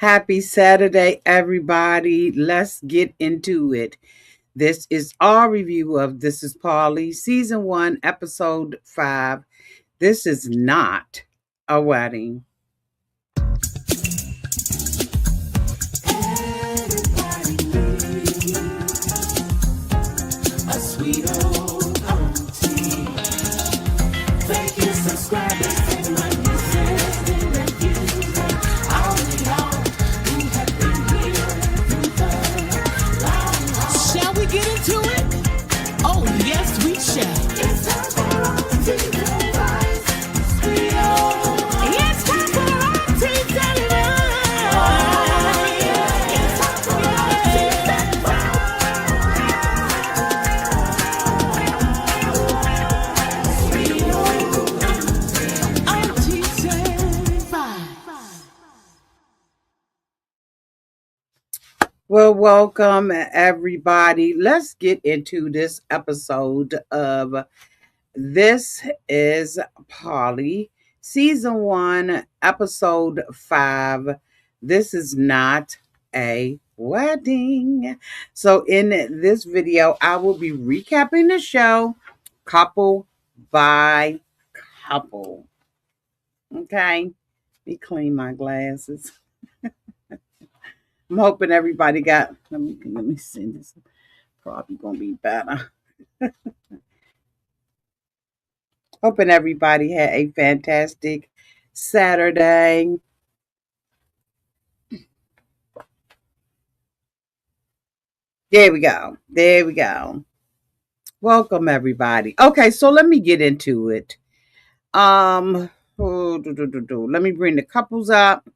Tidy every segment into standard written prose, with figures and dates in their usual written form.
Happy Saturday, everybody. Let's get into it. This is our review of This is Polly, Season 1, Episode 5. This is not a wedding. A sweet old auntie. Thank you, subscribers, and my nieces and nephews, and all of y'all who have been here through the long haul. Shall we get into it? Oh, yes, we shall. It's time for Auntie to rise. Sweet old. It's time for Auntie to rise. It's time for Auntie to rise. Well, welcome, everybody. Let's get into this episode of This is Polly, Season 1, Episode 5. This is not a wedding. So in this video, I will be recapping the show couple by couple. Okay, let me clean my glasses. I'm hoping everybody got, let me see, this probably gonna be better. Hoping everybody had a fantastic Saturday. There we go. There we go. Welcome, everybody. Okay, so let me get into it. Let me bring the couples up.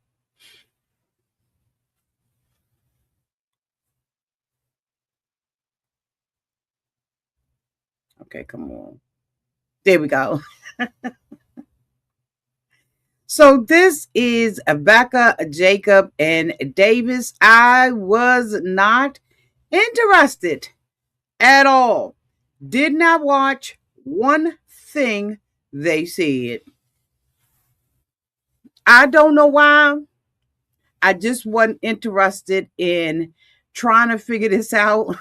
Okay, come on. There we go. So this is Becca, Jacob, and Davis. I was not interested at all. Did not watch one thing they said. I don't know why. I just wasn't interested in trying to figure this out.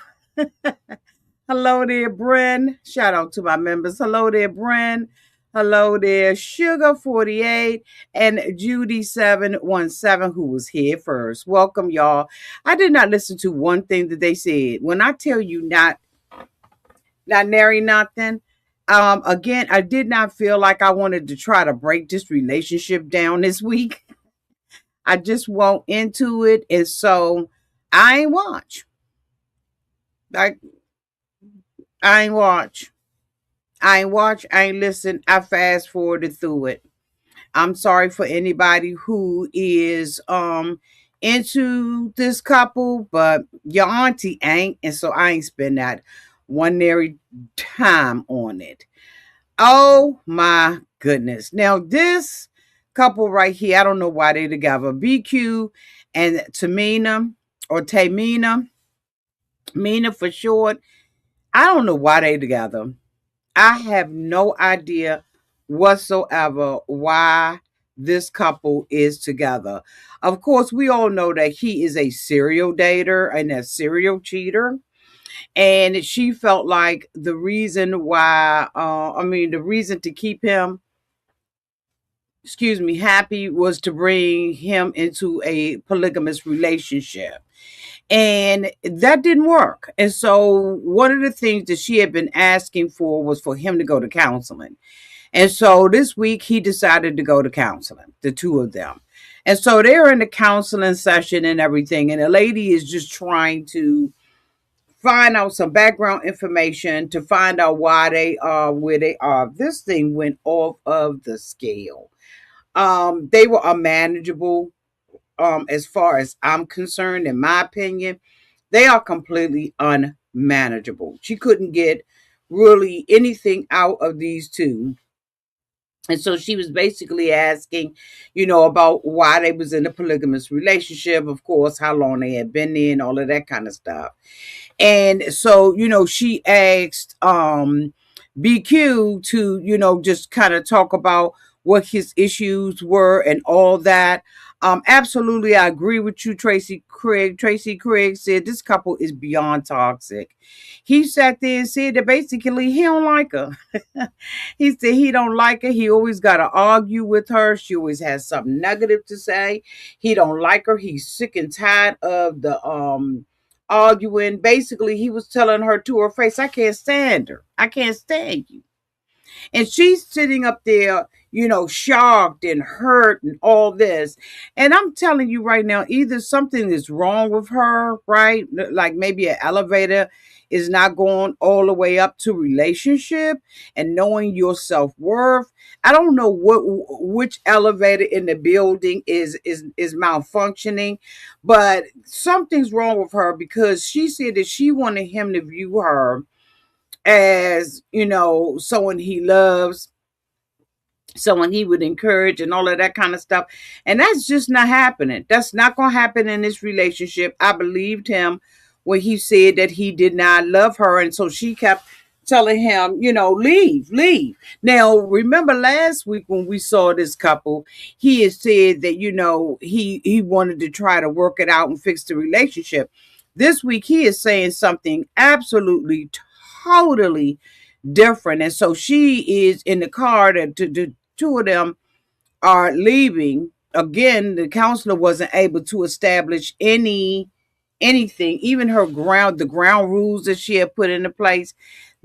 Hello there, Bren. Shout out to my members. Hello there, Bren. Hello there, Sugar48 and Judy717, who was here first. Welcome, y'all. I did not listen to one thing that they said. When I tell you not nary nothing, again, I did not feel like I wanted to try to break this relationship down this week. I just went into it, and so I ain't watch. Like, I ain't watch. I ain't listen. I fast forwarded through it. I'm sorry for anybody who is into this couple, but your auntie ain't, and so I ain't spend that one nary time on it. Oh my goodness. Now this couple right here, I don't know why they together. BQ and Tamina, or Tamina, Mina for short. I don't know why they together. I have no idea whatsoever why this couple is together. Of course, we all know that he is a serial dater and a serial cheater. And she felt like the reason why, the reason to keep him, happy was to bring him into a polygamous relationship. And that didn't work. And so one of the things that she had been asking for was for him to go to counseling. And so this week he decided to go to counseling, the two of them. And so they're in the counseling session and everything. And the lady is just trying to find out some background information to find out why they are where they are. This thing went off of the scale. They were unmanageable. As far as I'm concerned, in my opinion, they are completely unmanageable. She couldn't get really anything out of these two. And so she was basically asking, about why they was in a polygamous relationship, of course, how long they had been in, all of that kind of stuff. And so, she asked BQ to, just kind of talk about what his issues were and all that. Absolutely, I agree with you, Tracy Craig. Tracy Craig said this couple is beyond toxic. He sat there and said that basically he don't like her. He said he don't like her. He always got to argue with her. She always has something negative to say. He don't like her. He's sick and tired of the arguing. Basically, he was telling her to her face, "I can't stand her. I can't stand you." And she's sitting up there, shocked and hurt and all this. And I'm telling you right now, either something is wrong with her, right? Like maybe an elevator is not going all the way up to relationship and knowing your self-worth. I don't know which elevator in the building is malfunctioning, but something's wrong with her because she said that she wanted him to view her as someone he loves, someone he would encourage, and all of that kind of stuff. And that's just not happening. That's not going to happen in this relationship. I believed him when he said that he did not love her, and so she kept telling him, leave. Now, remember last week when we saw this couple, he had said that he wanted to try to work it out and fix the relationship. This week he is saying something absolutely totally different. And so she is in the car. The two of them are leaving. Again, the counselor wasn't able to establish anything, even the ground rules that she had put into place,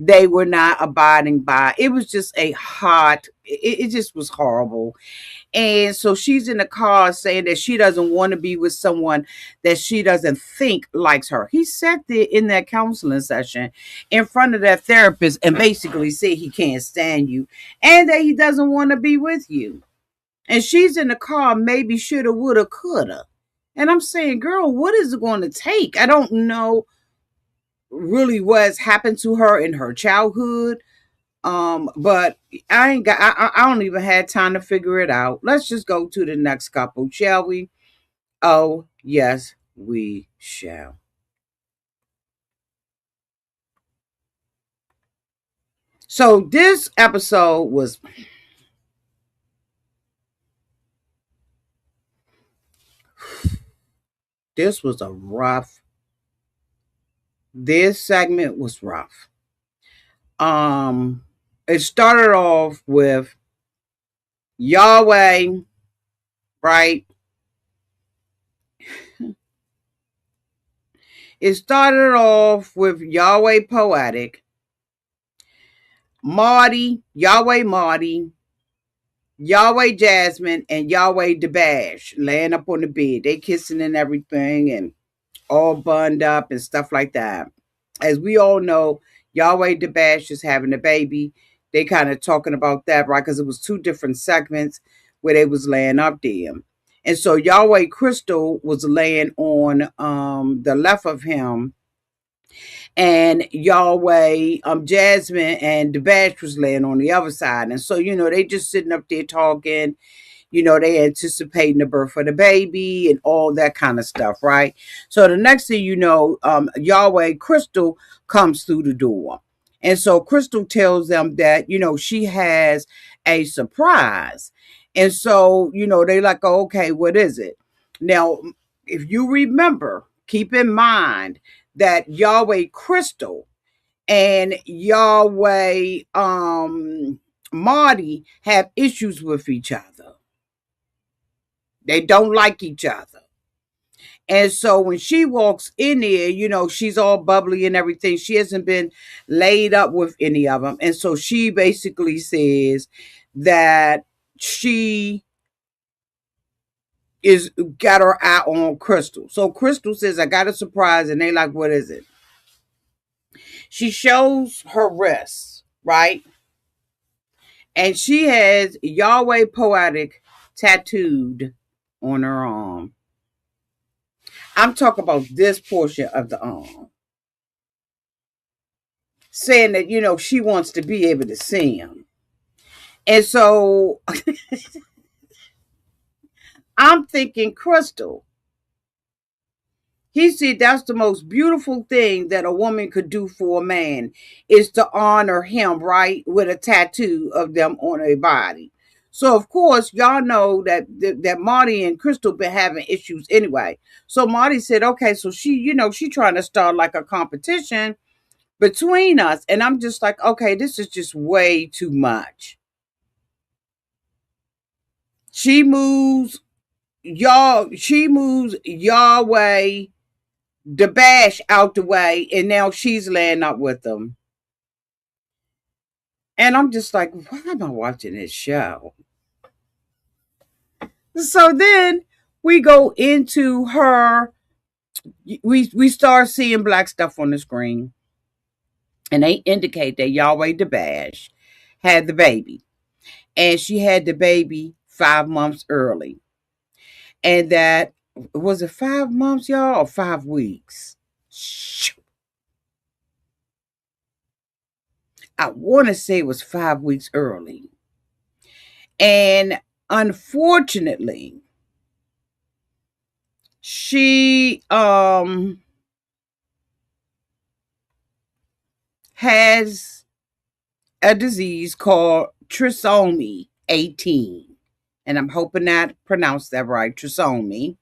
they were not abiding by. It was just it just was horrible. And so she's in the car saying that she doesn't want to be with someone that she doesn't think likes her. He sat there in that counseling session in front of that therapist and basically said he can't stand you and that he doesn't want to be with you. And she's in the car, maybe shoulda, woulda, coulda. And I'm saying, girl, what is it going to take? I don't know really what's happened to her in her childhood. But I don't even have time to figure it out. Let's just go to the next couple, shall we? Oh, yes, we shall. So this episode was this was a rough. This segment was rough. It started off with Yahweh, right? It started off with Yahweh Poetic, Yahweh Marty, Yahweh Jasmine, and Yahweh Debash laying up on the bed. They kissing and everything and all bunned up and stuff like that. As we all know, Yahweh Debash is having a baby. They kind of talking about that, right? Because it was two different segments where they was laying up there. And so Yahweh Krystal was laying on the left of him, and Yahweh Jasmine and the Bash was laying on the other side. And so, they just sitting up there talking, they anticipating the birth of the baby and all that kind of stuff, right? So the next thing you know, Yahweh Krystal comes through the door. And so Krystal tells them that, she has a surprise. And so, they like, oh, okay, what is it? Now, if you remember, keep in mind that Yahweh Krystal and Yahweh Marty have issues with each other. They don't like each other. And so when she walks in there, she's all bubbly and everything. She hasn't been laid up with any of them. And so she basically says that she is got her eye on Krystal. So Krystal says, I got a surprise. And they like, what is it? She shows her wrists, right? And she has Yahweh Poetic tattooed on her arm. I'm talking about this portion of the arm. Saying that, she wants to be able to see him. And so I'm thinking, Krystal, he said that's the most beautiful thing that a woman could do for a man is to honor him, right? With a tattoo of them on her body. So of course, y'all know that Marty and Krystal been having issues anyway. So Marty said, okay, so she trying to start like a competition between us. And I'm just like, okay, this is just way too much. She moves she moves Yahweh the bash out the way, and now she's laying up with them. And I'm just like, why am I watching this show? So then we go into her. We start seeing black stuff on the screen, and they indicate that Yahweh the bash had the baby, and she had the baby 5 months early, and that was it 5 months, y'all, or 5 weeks? I want to say it was 5 weeks early. And unfortunately, she has a disease called trisomy 18. And I'm hoping that I pronounced that right. Trisomy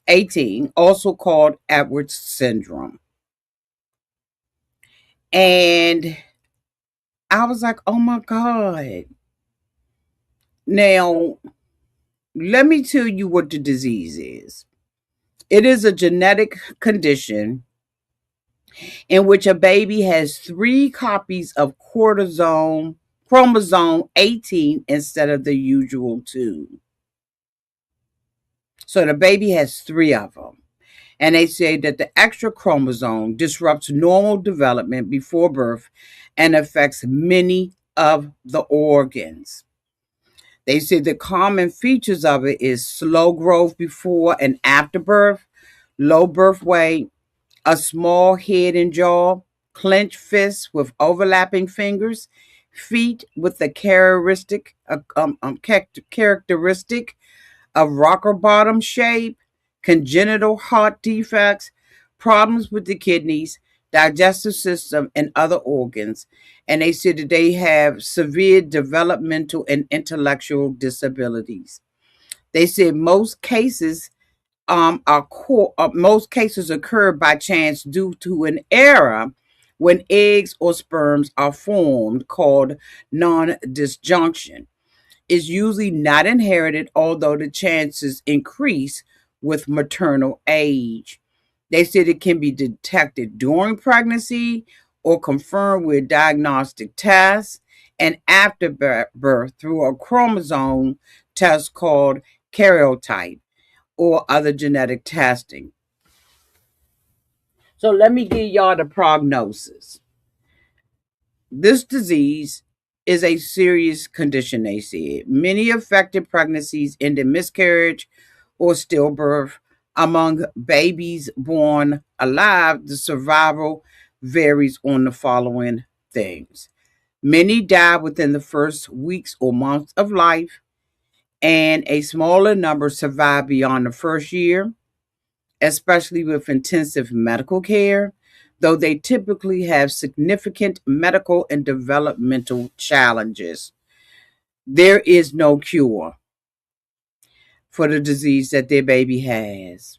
18, also called Edwards syndrome. And I was like, oh my God. Now, let me tell you what the disease is. It is a genetic condition in which a baby has 3 copies of chromosome 18 instead of the usual 2. So the baby has 3 of them. And they say that the extra chromosome disrupts normal development before birth and affects many of the organs. They say the common features of it is slow growth before and after birth, low birth weight, a small head and jaw, clenched fists with overlapping fingers, feet with the characteristic of rocker bottom shape, congenital heart defects, problems with the kidneys, digestive system, and other organs. And they said that they have severe developmental and intellectual disabilities. They said most cases occur by chance due to an error when eggs or sperms are formed called non-disjunction. Is usually not inherited, although the chances increase with maternal age. They said it can be detected during pregnancy or confirmed with diagnostic tests and after birth through a chromosome test called karyotype or other genetic testing. So let me give y'all the prognosis. This disease is a serious condition, they said. Many affected pregnancies end in miscarriage or stillbirth. Among babies born alive, the survival varies on the following things. Many die within the first weeks or months of life, and a smaller number survive beyond the first year, especially with intensive medical care, though they typically have significant medical and developmental challenges. There is no cure for the disease that their baby has.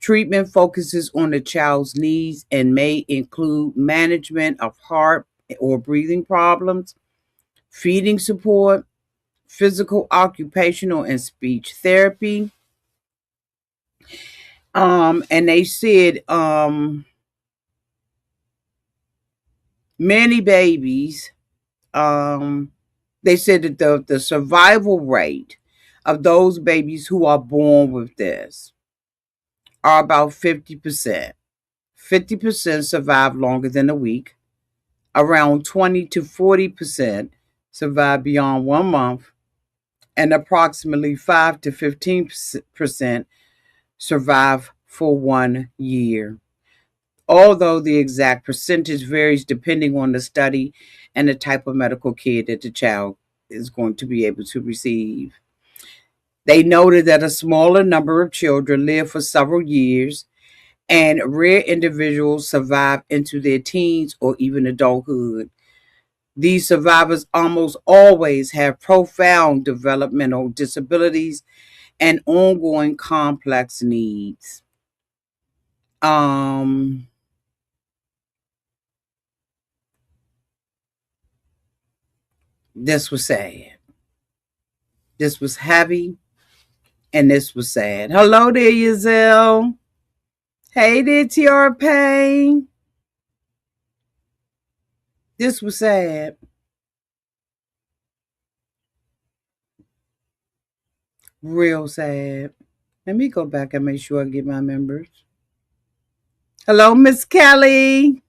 Treatment focuses on the child's needs and may include management of heart or breathing problems, feeding support, physical, occupational, and speech therapy. And they said many babies, um, they said that the survival rate of those babies who are born with this are about 50%. 50% survive longer than a week. Around 20 to 40% survive beyond 1 month. And approximately 5 to 15% survive for 1 year. Although the exact percentage varies depending on the study and the type of medical care that the child is going to be able to receive. They noted that a smaller number of children live for several years, and rare individuals survive into their teens or even adulthood. These survivors almost always have profound developmental disabilities and ongoing complex needs. Um, this was sad. This was heavy, and this was sad. Hello there, Yazelle. Hey there, TR Payne. This was sad. Real sad. Let me go back and make sure I get my members. Hello, Miss Kelly.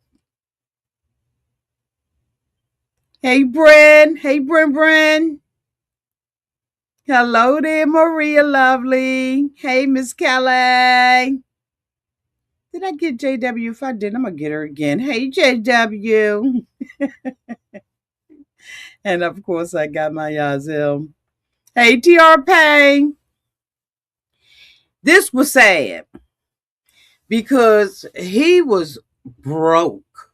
Hey, Bren. Hey, Bren. Hello there, Maria Lovely. Hey, Miss Kelly. Did I get JW? If I did, I'm going to get her again. Hey, JW. And of course, I got my Yazil. Hey, TR Payne. This was sad because he was broke.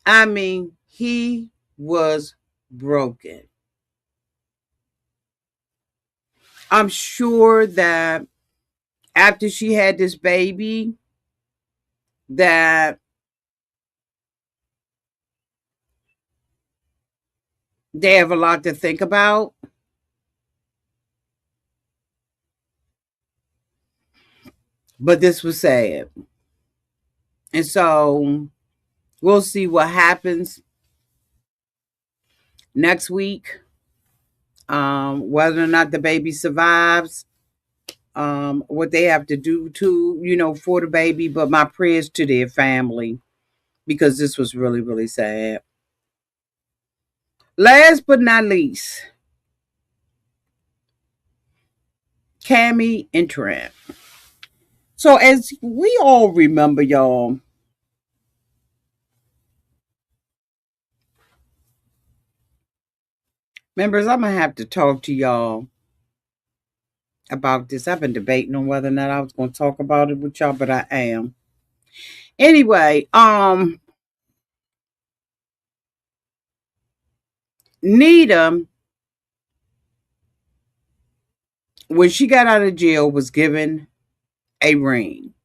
I mean, he was broken. I'm sure that after she had this baby, that they have a lot to think about. But this was sad. And so we'll see what happens next week. Whether or not the baby survives, what they have to do to, for the baby. But my prayers to their family, because this was really, really sad. Last but not least, Cammy and Trent. So as we all remember, y'all, members, I'm going to have to talk to y'all about this. I've been debating on whether or not I was going to talk about it with y'all, but I am. Anyway, Nita, when she got out of jail, was given a ring.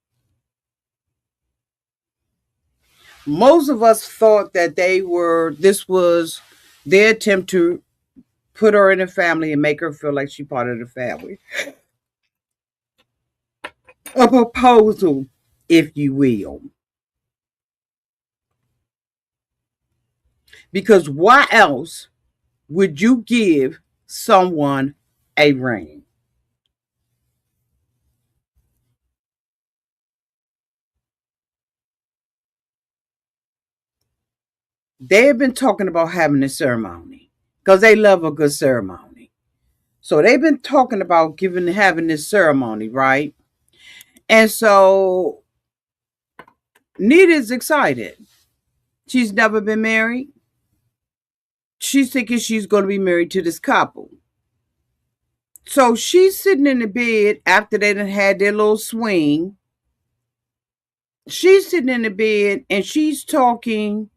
Most of us thought that this was their attempt to put her in a family and make her feel like she's part of the family. A proposal, if you will. Because why else would you give someone a ring? They have been talking about having a ceremony because they love a good ceremony. So they've been talking about having this ceremony, right? And so Nita's excited. She's never been married. She's thinking she's going to be married to this couple. So she's sitting in the bed after they done had their little swing. She's sitting in the bed and she's talking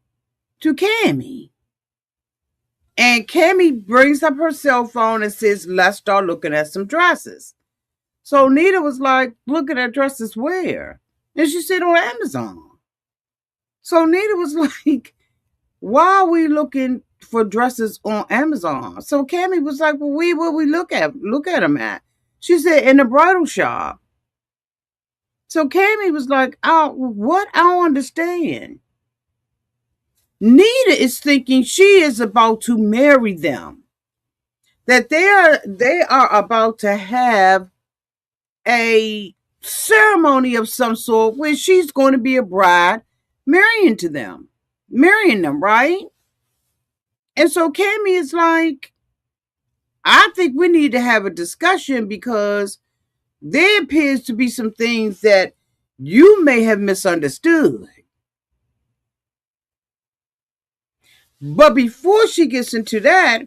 to Cammy. And Cammy brings up her cell phone and says, let's start looking at some dresses. So Nita was like, looking at dresses where? And she said, on Amazon. So Nita was like, why are we looking for dresses on Amazon? So Cammy was like, well, where we look at them at? She said, in the bridal shop. So Cammy was like, oh, what? I don't understand. Nita is thinking she is about to marry them. That they are about to have a ceremony of some sort where she's going to be a bride marrying them, right? And so Cammy is like, I think we need to have a discussion because there appears to be some things that you may have misunderstood. But before she gets into that,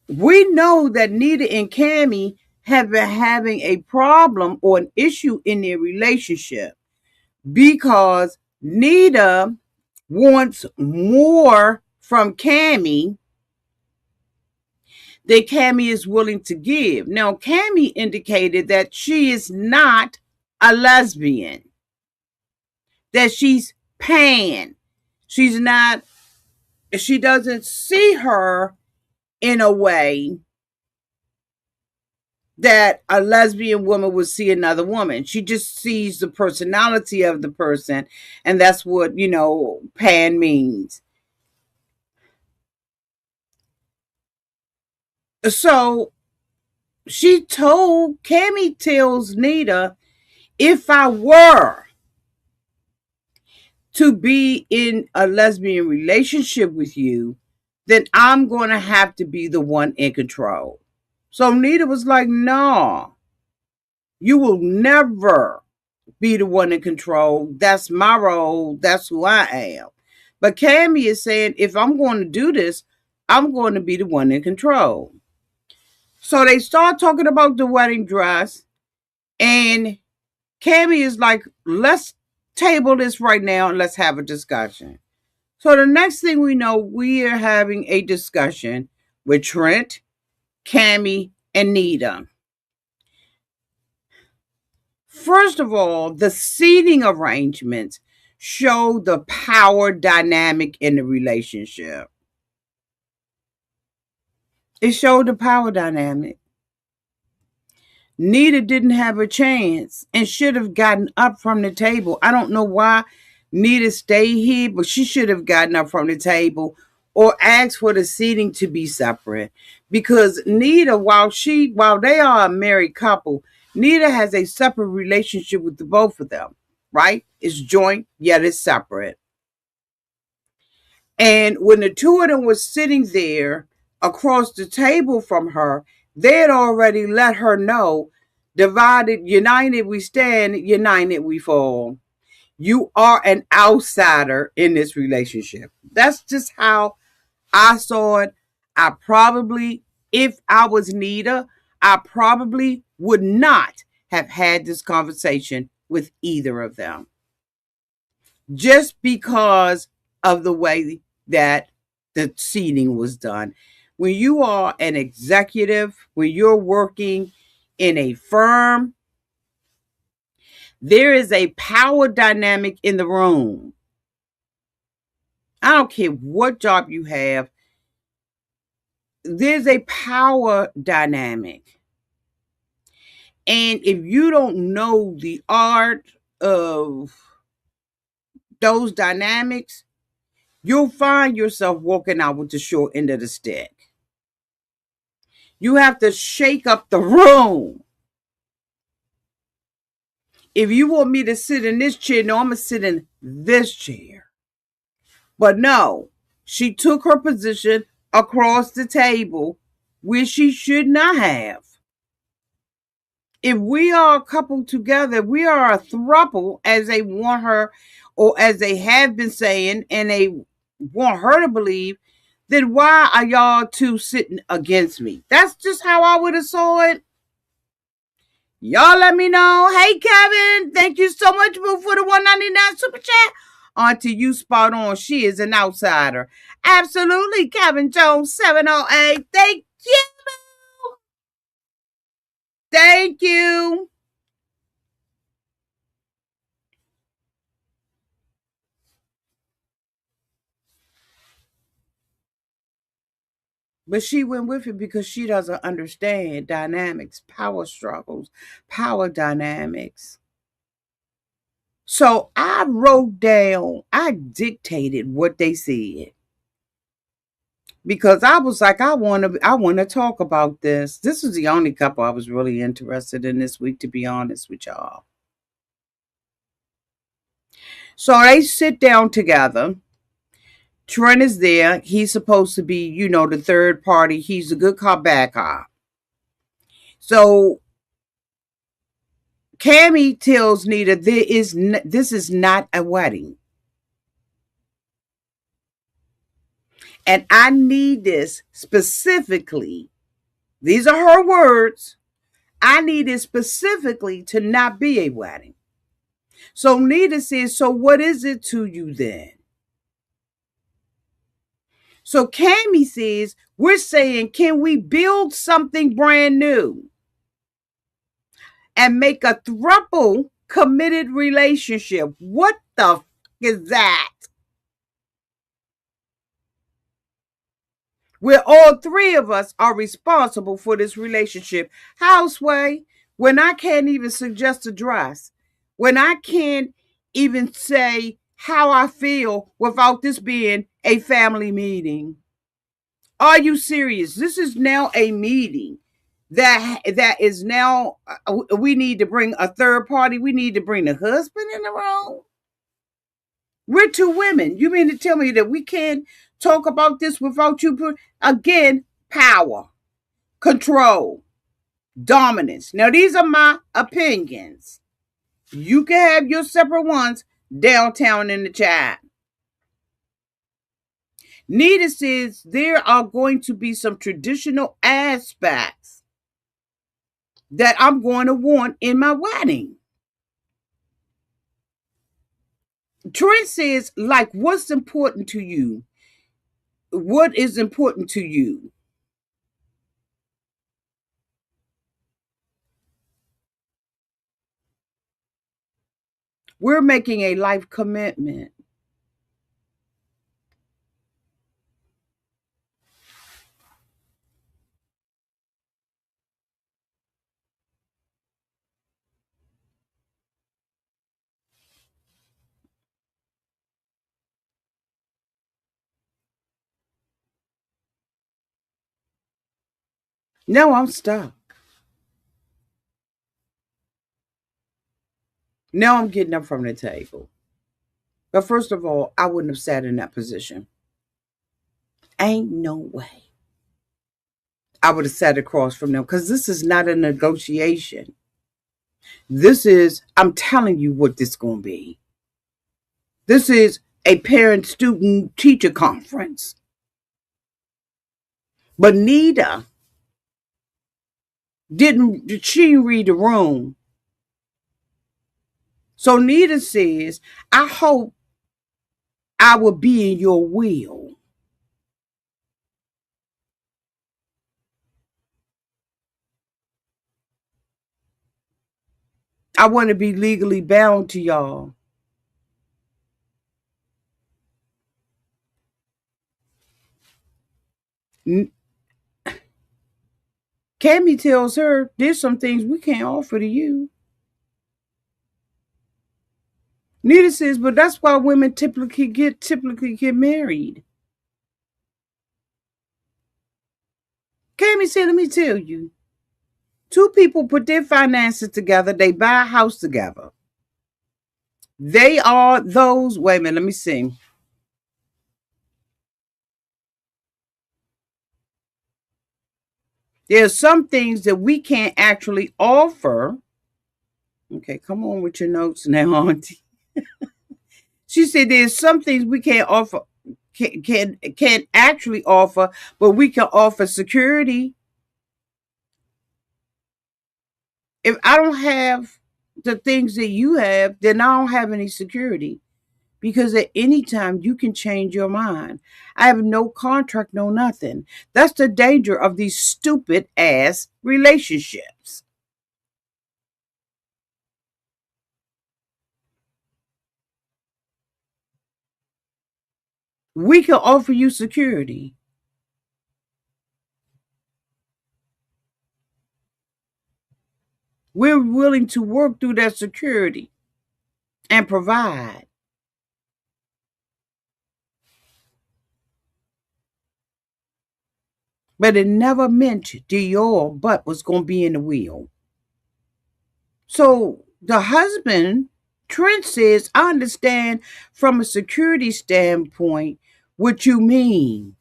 we know that Nita and Cammy have been having a problem or an issue in their relationship because Nita wants more from Cammy that Cammy is willing to give. Now, Cammy indicated that she is not a lesbian, that she's pan. She's not, she doesn't see her in a way that a lesbian woman would see another woman. She just sees the personality of the person, and that's what, pan means. So Cammy tells Nita, if I were to be in a lesbian relationship with you, then I'm going to have to be the one in control. So Nita was like, no, you will never be the one in control. That's my role. That's who I am. But Cammy is saying, if I'm going to do this, I'm going to be the one in control. So they start talking about the wedding dress, and Cammy is like, let's table this right now and let's have a discussion. So the next thing we know, we are having a discussion with Trent, Cammy, and Nita. First of all, the seating arrangements show the power dynamic in the relationship. It showed the power dynamic. Nita didn't have a chance and should have gotten up from the table. I don't know why Nita stayed here, but she should have gotten up from the table or asked for the seating to be separate. Because Nita, while they are a married couple, Nita has a separate relationship with the both of them, right? It's joint, yet it's separate. And when the two of them were sitting there across the table from her, they had already let her know, divided, united we stand, united we fall. You are an outsider in this relationship. That's just how I saw it. If I was Nita, I probably would not have had this conversation with either of them. Just because of the way that the seating was done. When you are an executive, when you're working in a firm, there is a power dynamic in the room. I don't care what job you have, there's a power dynamic. And if you don't know the art of those dynamics, you'll find yourself walking out with the short end of the stick. You have to shake up the room. If you want me to sit in this chair, no, I'm going to sit in this chair. But no, she took her position across the table where she should not have. If we are a couple together, we are a throuple, as they want her, or as they have been saying, and they want her to believe, then why are y'all two sitting against me? That's just how I would have saw it. Y'all let me know. Hey, Kevin, thank you so much for the $1.99 super chat. Auntie, you spot on. She is an outsider. Absolutely, Kevin Jones 708. Thank you. Thank you. But she went with it because she doesn't understand dynamics, power struggles, power dynamics. So I dictated what they said. Because I was like, I want to talk about this. This is the only couple I was really interested in this week, to be honest with y'all. So they sit down together. Trent is there. He's supposed to be, the third party. He's a good cop, bad cop. So Cammy tells Nita, this is not a wedding. And I need this specifically. These are her words. I need it specifically to not be a wedding. So Nita says, so what is it to you then? So Cammy says, we're saying, can we build something brand new and make a throuple committed relationship? What the is that? Where all three of us are responsible for this relationship. Houseway, when I can't even suggest a dress, when I can't even say how I feel without this being a family meeting. Are you serious? This is now a meeting that is now we need to bring a third party. We need to bring the husband in the room. We're two women. You mean to tell me that we can't talk about this without you? Again, power, control, dominance. Now, these are my opinions. You can have your separate ones downtown in the chat. Nita says there are going to be some traditional aspects that I'm going to want in my wedding. Trent says, like, what's important to you? What is important to you? We're making a life commitment. Now I'm stuck. Now I'm getting up from the table. But first of all, I wouldn't have sat in that position. Ain't no way. I would have sat across from them because this is not a negotiation. This is, I'm telling you what this is going to be. This is a parent student teacher conference. But Nita she read the room. So Nita says, I hope I will be in your will. I want to be legally bound to y'all. Cammy tells her there's some things we can't offer to you. Nita says, but that's why women typically get married. Cammy said, let me tell you. Two people put their finances together, they buy a house together. They are those, wait a minute, let me see. There's some things that we can't actually offer. Okay, come on with your notes now, Auntie. She said there's some things we can't offer, can't actually offer, but we can offer security. If I don't have the things that you have, then I don't have any security. Because at any time you can change your mind. I have no contract, no nothing. That's the danger of these stupid ass relationships. We can offer you security. We're willing to work through that security and provide. But it never meant your butt was going to be in the wheel. So the husband, Trent, says, I understand from a security standpoint what you mean.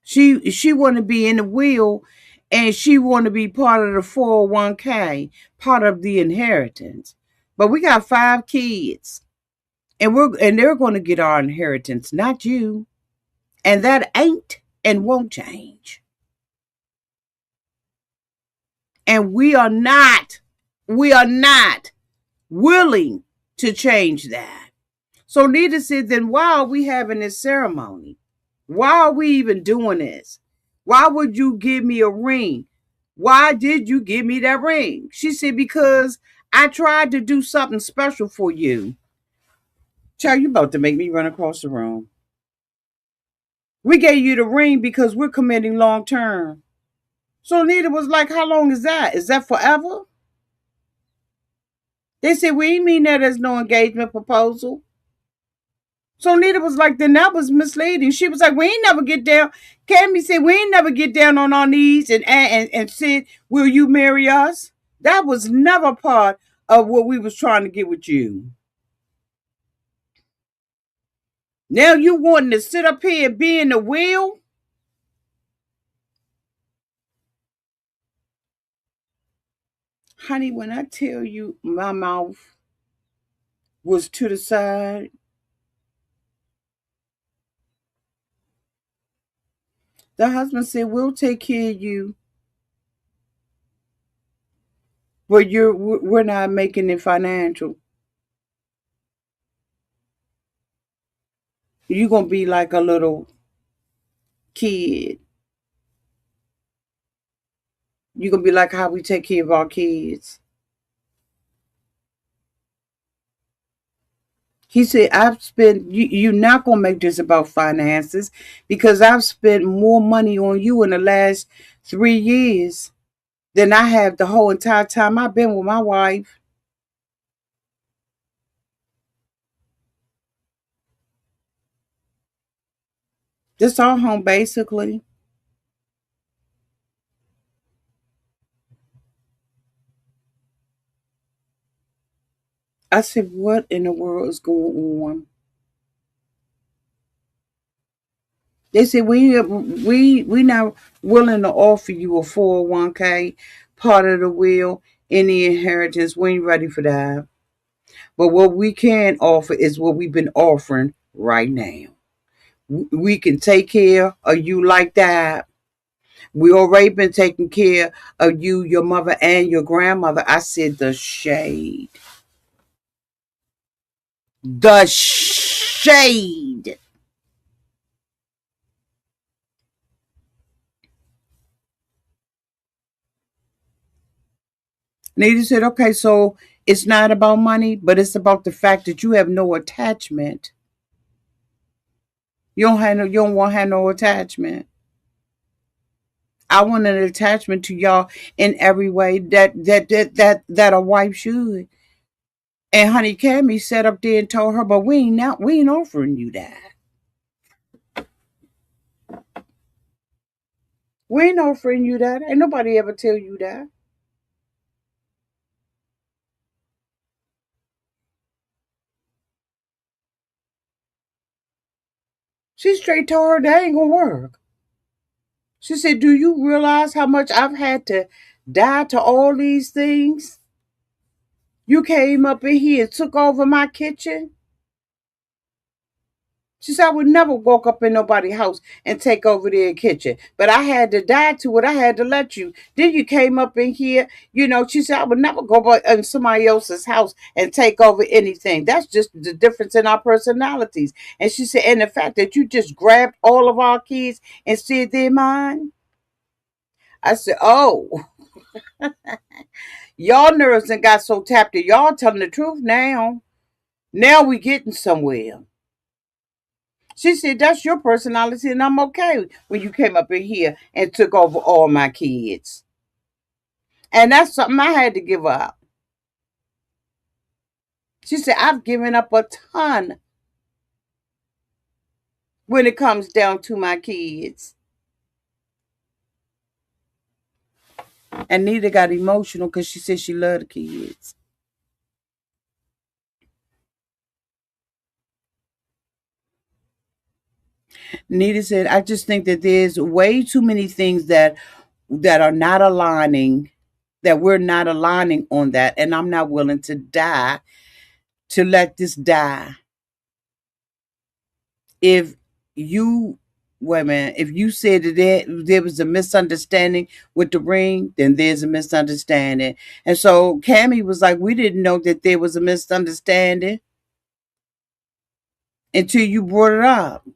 She want to be in the wheel, and she want to be part of the 401k, part of the inheritance. But we got 5 kids, and they're going to get our inheritance, not you. And that ain't and won't change. And we are not willing to change that. So Nita said, then why are we having this ceremony? Why are we even doing this? Why would you give me a ring? Why did you give me that ring? She said, because I tried to do something special for you. Child, you about to make me run across the room. We gave you the ring because we're committing long term. So Nita was like, how long is that? Is that forever? They said, we mean that as no engagement proposal. So Nita was like, then that was misleading. She was like, we ain't never get down. Cammy said, we ain't never get down on our knees and said, will you marry us? That was never part of what we was trying to get with you. Now you wanting to sit up here and be in the wheel? Honey, when I tell you my mouth was to the side, the husband said, we'll take care of you, but we're not making it financial. You're gonna be like a little kid. You're gonna be like how we take care of our kids. He said, I've spent, you're not going to make this about finances because I've spent more money on you in the last 3 years than I have the whole entire time I've been with my wife. This our home, basically. I said, what in the world is going on? They said, we not willing to offer you a 401k, part of the will, any inheritance. We ain't ready for that. But what we can offer is what we've been offering right now. We can take care of you like that. We already been taking care of you, your mother, and your grandmother. I said the shade. The shade. Nita said, okay, so it's not about money, but it's about the fact that you have no attachment. You don't want to have no attachment. I want an attachment to y'all in every way that a wife should. And honey Cammy sat up there and told her, but we ain't offering you that. We ain't offering you that. Ain't nobody ever tell you that. She straight told her that ain't gonna work. She said, do you realize how much I've had to die to all these things? You came up in here and took over my kitchen. She said, I would never walk up in nobody's house and take over their kitchen. But I had to die to it. I had to let you. Then you came up in here. She said, I would never go in somebody else's house and take over anything. That's just the difference in our personalities. And she said, and the fact that you just grabbed all of our kids and said they're mine. I said, oh, y'all nerves and got so tapped that y'all telling the truth now. Now we getting somewhere. She said, that's your personality, and I'm okay when you came up in here and took over all my kids. And that's something I had to give up. She said, I've given up a ton when it comes down to my kids. And Nita got emotional because she said she loved the kids. Nita said, I just think that there's way too many things that are not aligning, that we're not aligning on that. And I'm not willing to die, to let this die. If you women, if you said that there was a misunderstanding with the ring, then there's a misunderstanding. And so Cammy was like, we didn't know that there was a misunderstanding. until you brought it up.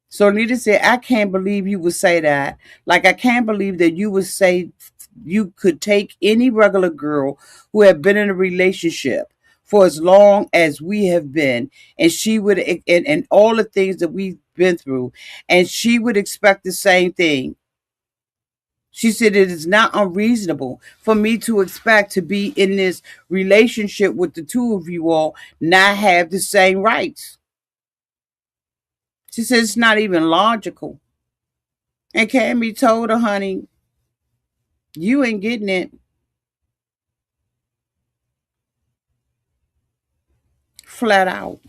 So Nita said, I can't believe you would say that. Like, I can't believe that you would say you could take any regular girl who have been in a relationship for as long as we have been, and she would, and all the things that we've been through, and she would expect the same thing. She said, it is not unreasonable for me to expect to be in this relationship with the two of you all, not have the same rights. She said, it's not even logical. And Cammy told her, honey, you ain't getting it. Flat out.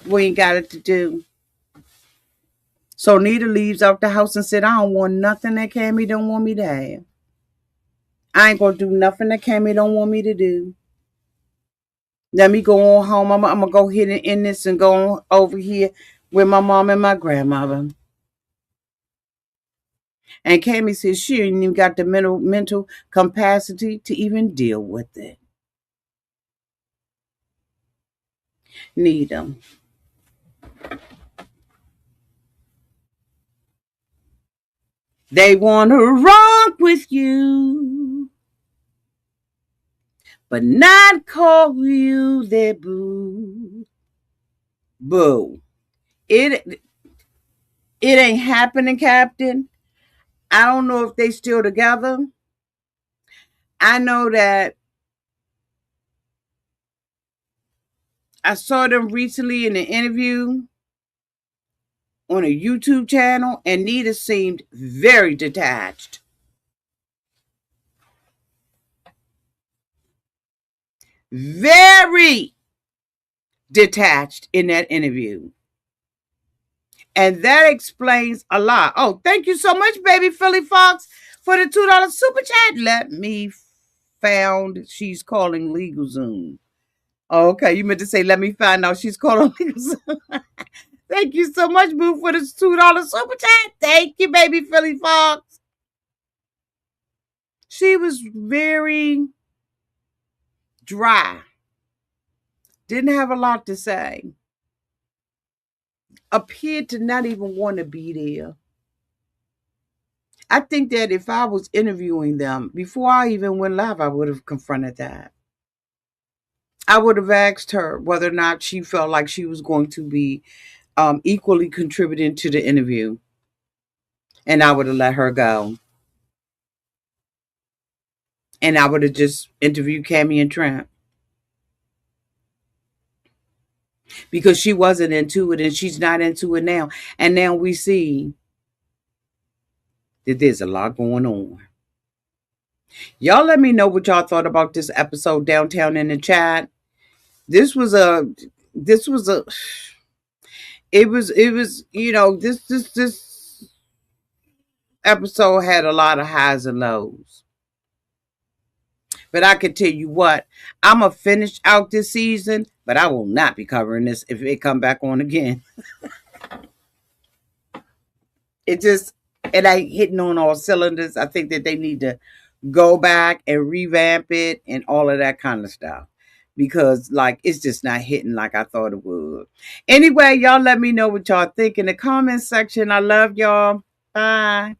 We ain't got it to do. So Nita leaves out the house and said, I don't want nothing that Cammy don't want me to have. I ain't gonna do nothing that Cammy don't want me to do. Let me go on home. I'm gonna go ahead and end this and go on over here with my mom and my grandmother. And Cammy says she ain't even got the mental capacity to even deal with it. Nita. They want to rock with you, but not call you their boo. Boo. It ain't happening, Captain. I don't know if they still together. I know that I saw them recently in an interview on a YouTube channel, and Nita seemed very detached. Very detached in that interview. And that explains a lot. Oh, thank you so much, baby Philly Fox, for the $2 super chat. Let me found she's calling LegalZoom. Oh, okay, you meant to say let me find out she's calling LegalZoom. Thank you so much, Boo, for this $2 super chat. Thank you, baby Philly Fox. She was very dry. Didn't have a lot to say. Appeared to not even want to be there. I think that if I was interviewing them, before I even went live, I would have confronted that. I would have asked her whether or not she felt like she was going to be equally contributing to the interview. And I would have let her go. And I would have just interviewed Cammy and Trent. Because she wasn't into it and she's not into it now. And now we see that there's a lot going on. Y'all let me know what y'all thought about this episode downtown in the chat. This was a it was this episode had a lot of highs and lows. But I can tell you what, I'm going to finish out this season, but I will not be covering this if it come back on again. It ain't hitting on all cylinders. I think that they need to go back and revamp it and all of that kind of stuff. Because like it's just not hitting like I thought it would. Anyway, y'all let me know what y'all think in the comment section. I love y'all. Bye.